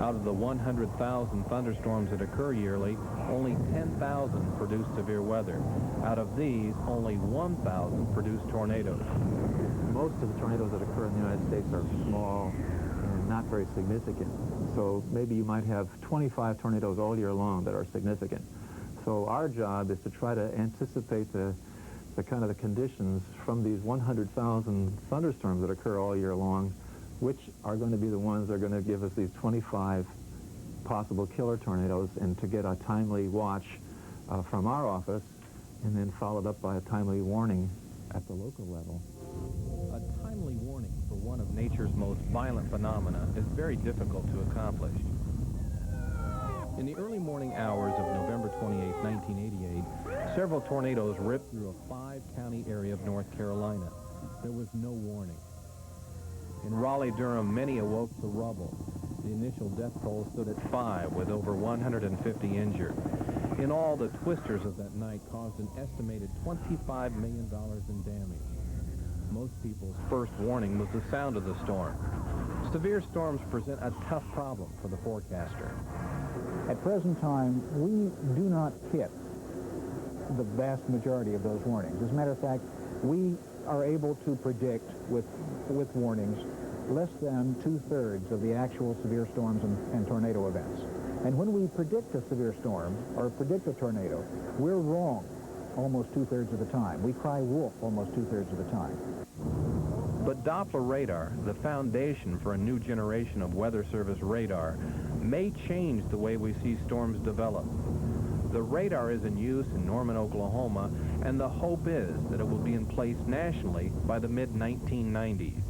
Out of the 100,000 thunderstorms that occur yearly, only 10,000 produce severe weather. Out of these, only 1,000 produce tornadoes. Most of the tornadoes that occur in the United States are small and not very significant. So maybe you might have 25 tornadoes all year long that are significant. So our job is to try to anticipate the kind of the conditions from these 100,000 thunderstorms that occur all year long, which are going to be the ones that are going to give us these 25 possible killer tornadoes, and to get a timely watch from our office, and then followed up by a timely warning at the local level. A timely warning for one of nature's most violent phenomena is very difficult to accomplish. In the early morning hours of November 28, 1988, several tornadoes ripped through a 5-county area of North Carolina. There was no warning. In Raleigh-Durham, many awoke to rubble. The initial death toll stood at 5, with over 150 injured. In all, the twisters of that night caused an estimated $25 million in damage. Most people's first warning was the sound of the storm. Severe storms present a tough problem for the forecaster. At present time, we do not hit the vast majority of those warnings. As a matter of fact, we are able to predict with warnings less than 2/3 of the actual severe storms and tornado events. And when we predict a severe storm or predict a tornado, we're wrong almost 2/3 of the time. We cry wolf almost 2/3 of the time. But Doppler radar, the foundation for a new generation of Weather Service radar, may change the way we see storms develop. The radar is in use in Norman, Oklahoma, and the hope is that it will be in place nationally by the mid-1990s.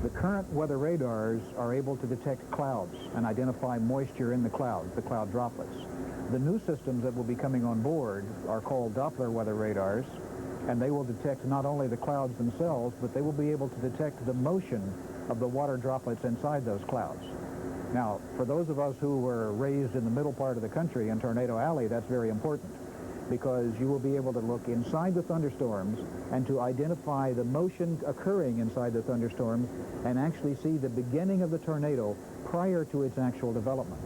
The current weather radars are able to detect clouds and identify moisture in the clouds, the cloud droplets. The new systems that will be coming on board are called Doppler weather radars, and they will detect not only the clouds themselves, but they will be able to detect the motion of the water droplets inside those clouds. Now, for those of us who were raised in the middle part of the country in Tornado Alley, that's very important, because you will be able to look inside the thunderstorms and to identify the motion occurring inside the thunderstorms and actually see the beginning of the tornado prior to its actual development.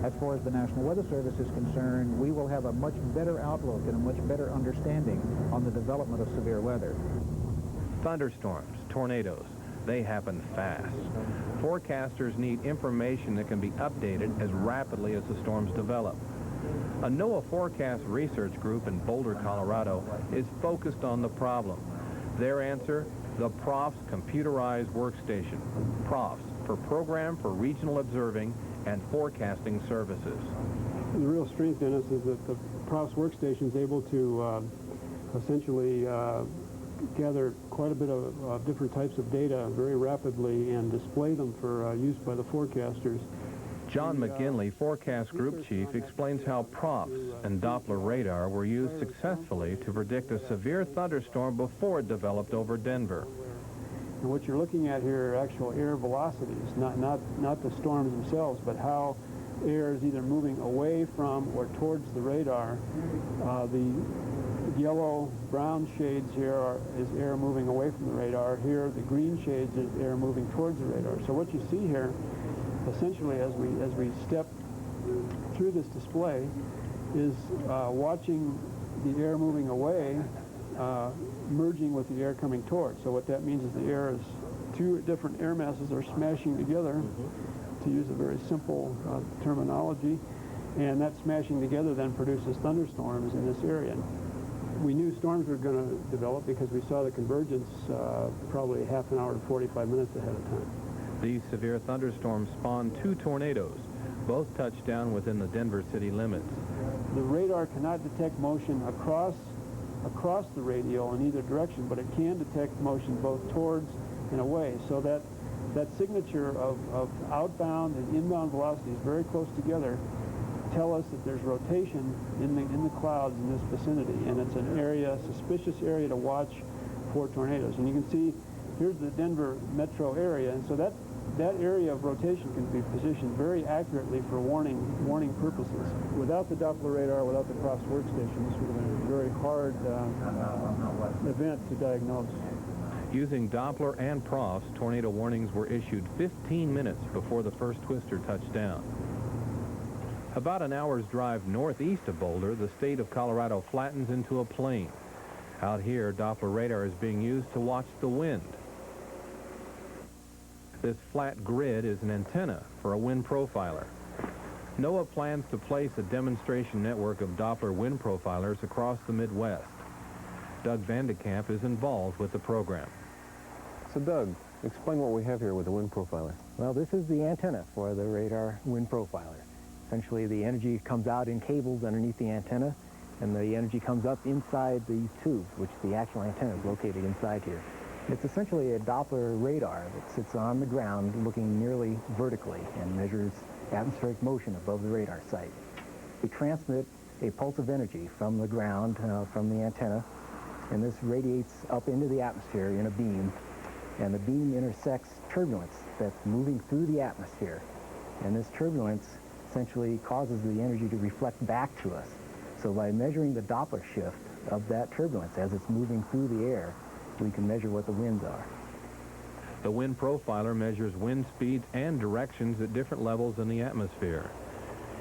As far as the National Weather Service is concerned, we will have a much better outlook and a much better understanding on the development of severe weather. Thunderstorms, tornadoes, they happen fast. Forecasters need information that can be updated as rapidly as the storms develop. A NOAA forecast research group in Boulder, Colorado, is focused on the problem. Their answer, the PROFS computerized workstation. PROFS, for Program for Regional Observing and Forecasting Services. The real strength in us is that the PROFS workstation is able to essentially gather quite a bit of different types of data very rapidly and display them for use by the forecasters. John McGinley, Forecast Group Chief, explains how PROFS and Doppler radar were used successfully to predict a severe thunderstorm before it developed over Denver. And what you're looking at here are actual air velocities, not the storms themselves, but how air is either moving away from or towards the radar. The yellow-brown shades here is air moving away from the radar. Here, the green shades is air moving towards the radar. So what you see here, essentially, as we step through this display, is watching the air moving away, merging with the air coming towards. So what that means is the air is two different air masses are smashing together, to use a very simple terminology, and that smashing together then produces thunderstorms in this area. We knew storms were going to develop because we saw the convergence probably half an hour to 45 minutes ahead of time. These severe thunderstorms spawned 2 tornadoes. Both touched down within the Denver city limits. The radar cannot detect motion across the radial in either direction, but it can detect motion both towards and away. So that signature of outbound and inbound velocities very close together tell us that there's rotation in the clouds in this vicinity, and it's an area, suspicious area to watch for tornadoes. And you can see here's the Denver metro area, and so that area of rotation can be positioned very accurately for warning purposes. Without the Doppler radar, without the PROFS workstation, this would have been a very hard event to diagnose. Using Doppler and Profs, tornado warnings were issued 15 minutes before the first twister touched down. About an hour's drive northeast of Boulder, the state of Colorado flattens into a plain. Out here, Doppler radar is being used to watch the wind. This flat grid is an antenna for a wind profiler. NOAA plans to place a demonstration network of Doppler wind profilers across the Midwest. Doug Vandekamp is involved with the program. So Doug, explain what we have here with the wind profiler. Well, this is the antenna for the radar wind profiler. Essentially, the energy comes out in cables underneath the antenna, and the energy comes up inside these tubes, which the actual antenna is located inside here. It's essentially a Doppler radar that sits on the ground looking nearly vertically and measures atmospheric motion above the radar site. We transmit a pulse of energy from the ground, from the antenna, and this radiates up into the atmosphere in a beam, and the beam intersects turbulence that's moving through the atmosphere, and this turbulence essentially causes the energy to reflect back to us. So by measuring the Doppler shift of that turbulence as it's moving through the air, we can measure what the winds are. The wind profiler measures wind speeds and directions at different levels in the atmosphere.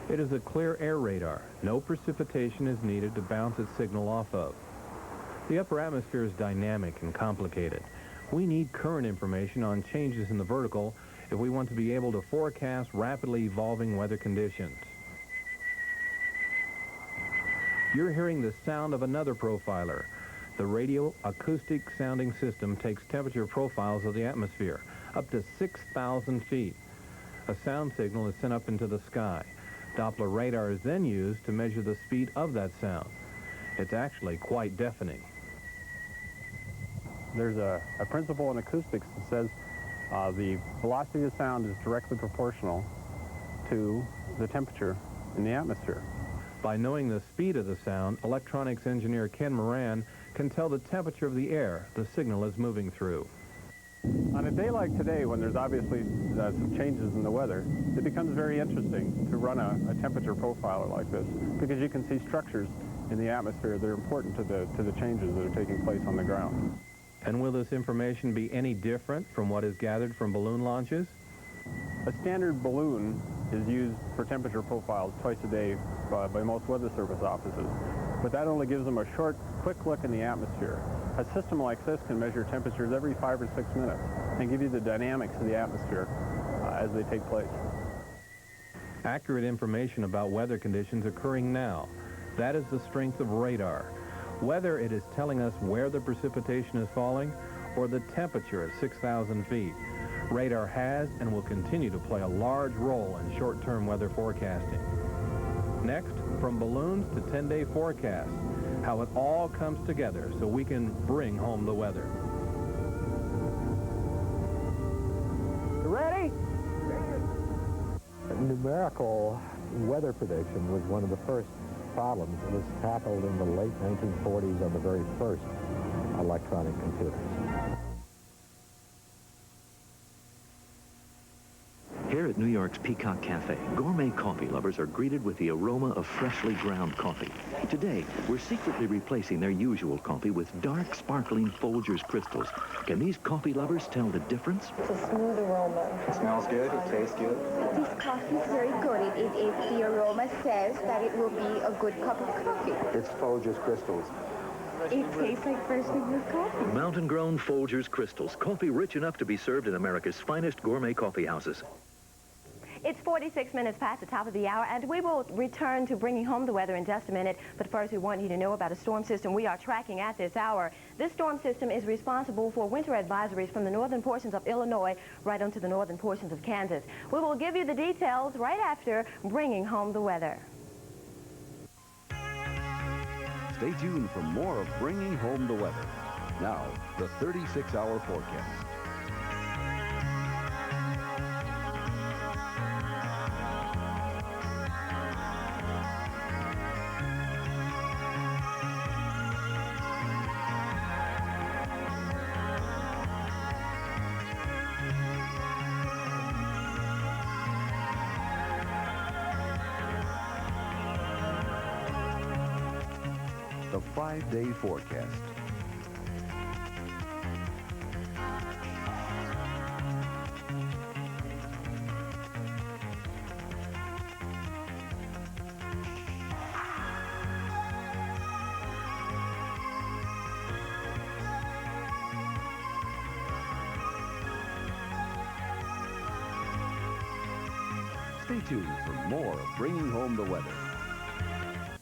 It is a clear air radar. No precipitation is needed to bounce its signal off of. The upper atmosphere is dynamic and complicated. We need current information on changes in the vertical if we want to be able to forecast rapidly evolving weather conditions. You're hearing the sound of another profiler. The radio acoustic sounding system takes temperature profiles of the atmosphere up to 6,000 feet. A sound signal is sent up into the sky. Doppler radar is then used to measure the speed of that sound. It's actually quite deafening. There's a principle in acoustics that says the velocity of sound is directly proportional to the temperature in the atmosphere. By knowing the speed of the sound, electronics engineer Ken Moran can tell the temperature of the air the signal is moving through. On a day like today, when there's obviously some changes in the weather, it becomes very interesting to run a temperature profiler like this, because you can see structures in the atmosphere that are important to the changes that are taking place on the ground. And will this information be any different from what is gathered from balloon launches? A standard balloon is used for temperature profiles twice a day by most Weather Service offices, but that only gives them a short, quick look in the atmosphere. A system like this can measure temperatures every 5 or 6 minutes and give you the dynamics of the atmosphere as they take place. Accurate information about weather conditions occurring now. That is the strength of radar. Whether it is telling us where the precipitation is falling or the temperature at 6,000 feet, radar has and will continue to play a large role in short-term weather forecasting. Next, from balloons to 10-day forecasts, how it all comes together so we can bring home the weather. Ready? Numerical weather prediction was one of the first problems that was tackled in the late 1940s on the very first electronic computers. Here at New York's Peacock Cafe, gourmet coffee lovers are greeted with the aroma of freshly ground coffee. Today, we're secretly replacing their usual coffee with dark, sparkling Folgers crystals. Can these coffee lovers tell the difference? It's a smooth aroma. It smells good, it tastes good. This coffee is very good. If the aroma says that it will be a good cup of coffee. It's Folgers crystals. It tastes like freshly brewed coffee. Mountain-grown Folgers crystals, coffee rich enough to be served in America's finest gourmet coffee houses. It's 46 minutes past the top of the hour, and we will return to bringing home the weather in just a minute. But first, we want you to know about a storm system we are tracking at this hour. This storm system is responsible for winter advisories from the northern portions of Illinois right onto the northern portions of Kansas. We will give you the details right after bringing home the weather. Stay tuned for more of Bringing Home the Weather. Now, the 36-hour forecast. The 5-day forecast. Stay tuned for more of Bringing Home the Weather.